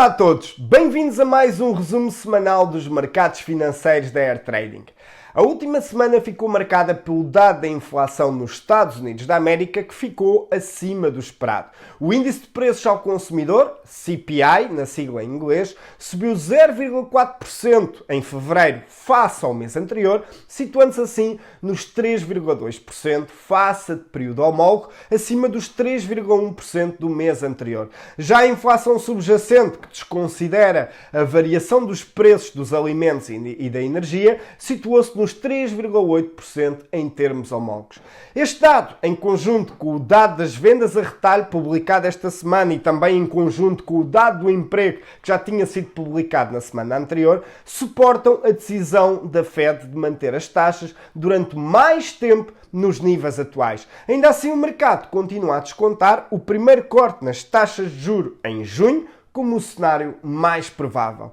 Olá a todos, bem-vindos a mais um resumo semanal dos mercados financeiros da Air Trading. A última semana ficou marcada pelo dado da inflação nos Estados Unidos da América, que ficou acima do esperado. O índice de preços ao consumidor, CPI, na sigla em inglês, subiu 0,4% em fevereiro face ao mês anterior, situando-se assim nos 3,2% face a período homólogo, acima dos 3,1% do mês anterior. Já a inflação subjacente, que desconsidera a variação dos preços dos alimentos e da energia, situou-se nos 3,8% em termos homólogos. Este dado, em conjunto com o dado das vendas a retalho publicado esta semana e também em conjunto com o dado do emprego que já tinha sido publicado na semana anterior, suportam a decisão da Fed de manter as taxas durante mais tempo nos níveis atuais. Ainda assim, o mercado continua a descontar o primeiro corte nas taxas de juros em junho como o cenário mais provável.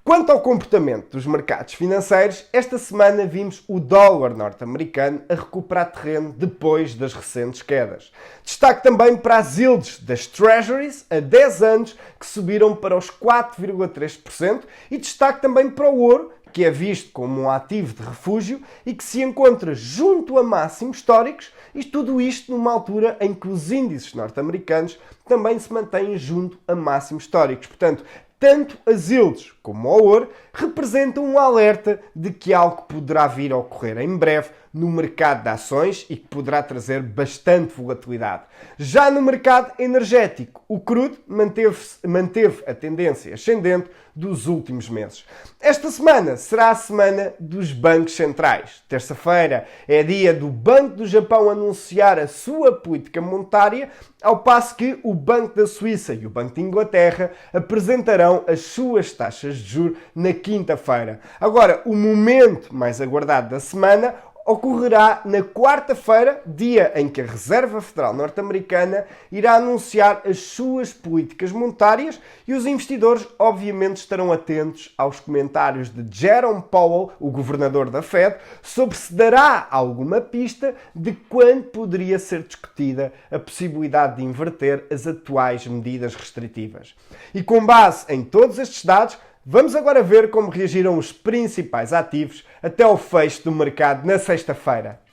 Quanto ao comportamento dos mercados financeiros, esta semana vimos o dólar norte-americano a recuperar terreno depois das recentes quedas. Destaque também para as yields das Treasuries a 10 anos, que subiram para os 4,3%, e destaque também para o ouro, que é visto como um ativo de refúgio e que se encontra junto a máximos históricos, e tudo isto numa altura em que os índices norte-americanos também se mantêm junto a máximos históricos. Portanto, tanto as yields como o ouro representam um alerta de que algo poderá vir a ocorrer em breve no mercado de ações e que poderá trazer bastante volatilidade. Já no mercado energético, o crudo manteve a tendência ascendente dos últimos meses. Esta semana será a semana dos bancos centrais. Terça-feira é dia do Banco do Japão anunciar a sua política monetária, ao passo que o Banco da Suíça e o Banco de Inglaterra apresentarão as suas taxas de juros na quinta-feira. Agora, o momento mais aguardado da semana ocorrerá na quarta-feira, dia em que a Reserva Federal Norte-Americana irá anunciar as suas políticas monetárias, e os investidores obviamente estarão atentos aos comentários de Jerome Powell, o governador da Fed, sobre se dará alguma pista de quando poderia ser discutida a possibilidade de inverter as atuais medidas restritivas. E com base em todos estes dados, vamos agora ver como reagiram os principais ativos até ao fecho do mercado na sexta-feira.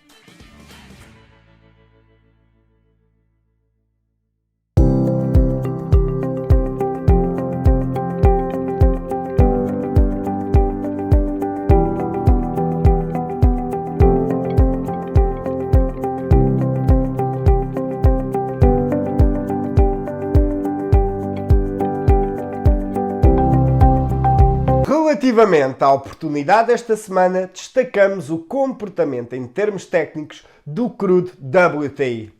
Relativamente à oportunidade desta semana, destacamos o comportamento em termos técnicos do crudo WTI.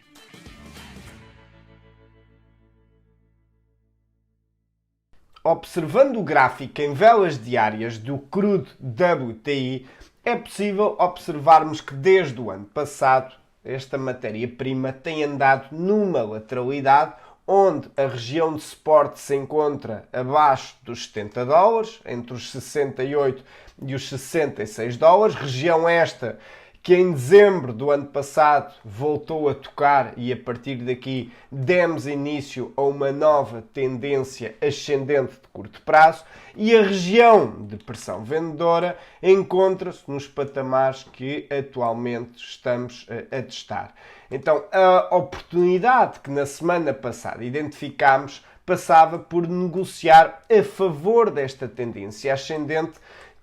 Observando o gráfico em velas diárias do crudo WTI, é possível observarmos que desde o ano passado esta matéria-prima tem andado numa lateralidade onde a região de suporte se encontra abaixo dos $70, entre os 68 e os 66 dólares, região esta que em dezembro do ano passado voltou a tocar, e a partir daqui demos início a uma nova tendência ascendente de curto prazo, e a região de pressão vendedora encontra-se nos patamares que atualmente estamos a testar. Então, a oportunidade que na semana passada identificámos passava por negociar a favor desta tendência ascendente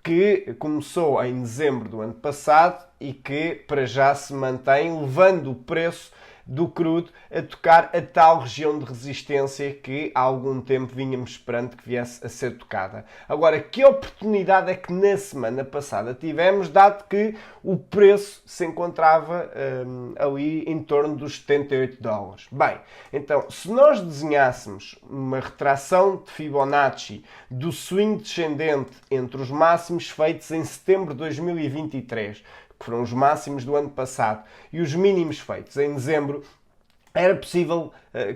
que começou em dezembro do ano passado e que para já se mantém, levando o preço do crudo a tocar a tal região de resistência que há algum tempo vínhamos esperando que viesse a ser tocada. Agora, que oportunidade é que na semana passada tivemos, dado que o preço se encontrava ali em torno dos 78 dólares? Bem, então, se nós desenhássemos uma retração de Fibonacci do swing descendente entre os máximos feitos em setembro de 2023, que foram os máximos do ano passado, e os mínimos feitos em dezembro, era possível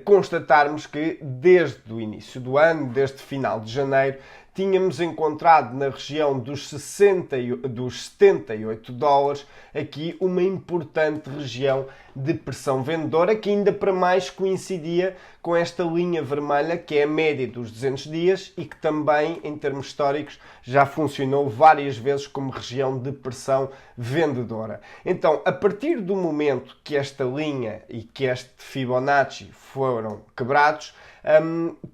constatarmos que desde o início do ano, desde final de janeiro, tínhamos encontrado na região dos 78 dólares aqui uma importante região de pressão vendedora que ainda para mais coincidia com esta linha vermelha que é a média dos 200 dias e que também, em termos históricos, já funcionou várias vezes como região de pressão vendedora. Então, a partir do momento que esta linha e que este Fibonacci foram quebrados,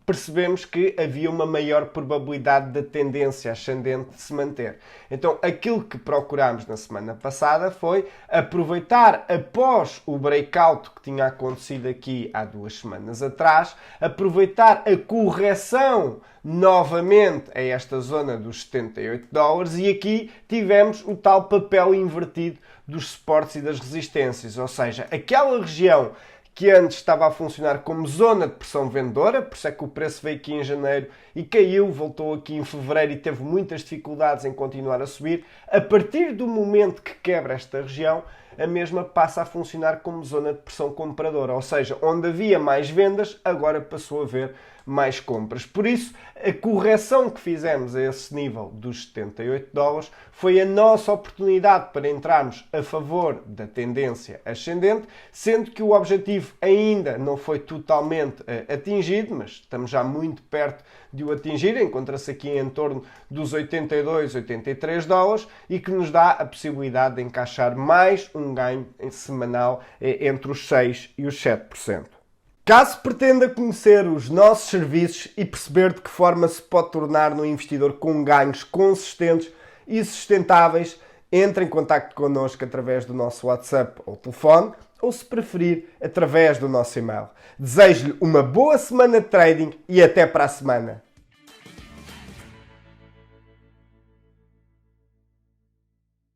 percebemos que havia uma maior probabilidade da tendência ascendente de se manter. Então, aquilo que procurámos na semana passada foi aproveitar após o breakout que tinha acontecido aqui há 2 semanas atrás, aproveitar a correção novamente a esta zona dos 78 dólares e aqui tivemos o tal papel invertido dos suportes e das resistências, ou seja, aquela região que antes estava a funcionar como zona de pressão vendedora, por isso é que o preço veio aqui em janeiro e caiu, voltou aqui em fevereiro e teve muitas dificuldades em continuar a subir. A partir do momento que quebra esta região, a mesma passa a funcionar como zona de pressão compradora, ou seja, onde havia mais vendas, agora passou a haver mais compras. Por isso, a correção que fizemos a esse nível dos 78 dólares foi a nossa oportunidade para entrarmos a favor da tendência ascendente, sendo que o objetivo ainda não foi totalmente atingido, mas estamos já muito perto de o atingir, encontra-se aqui em torno dos 82, 83 dólares e que nos dá a possibilidade de encaixar mais um ganho semanal entre os 6% e os 7%. Caso pretenda conhecer os nossos serviços e perceber de que forma se pode tornar um investidor com ganhos consistentes e sustentáveis, entre em contacto connosco através do nosso WhatsApp ou telefone, ou se preferir, através do nosso e-mail. Desejo-lhe uma boa semana de trading e até para a semana.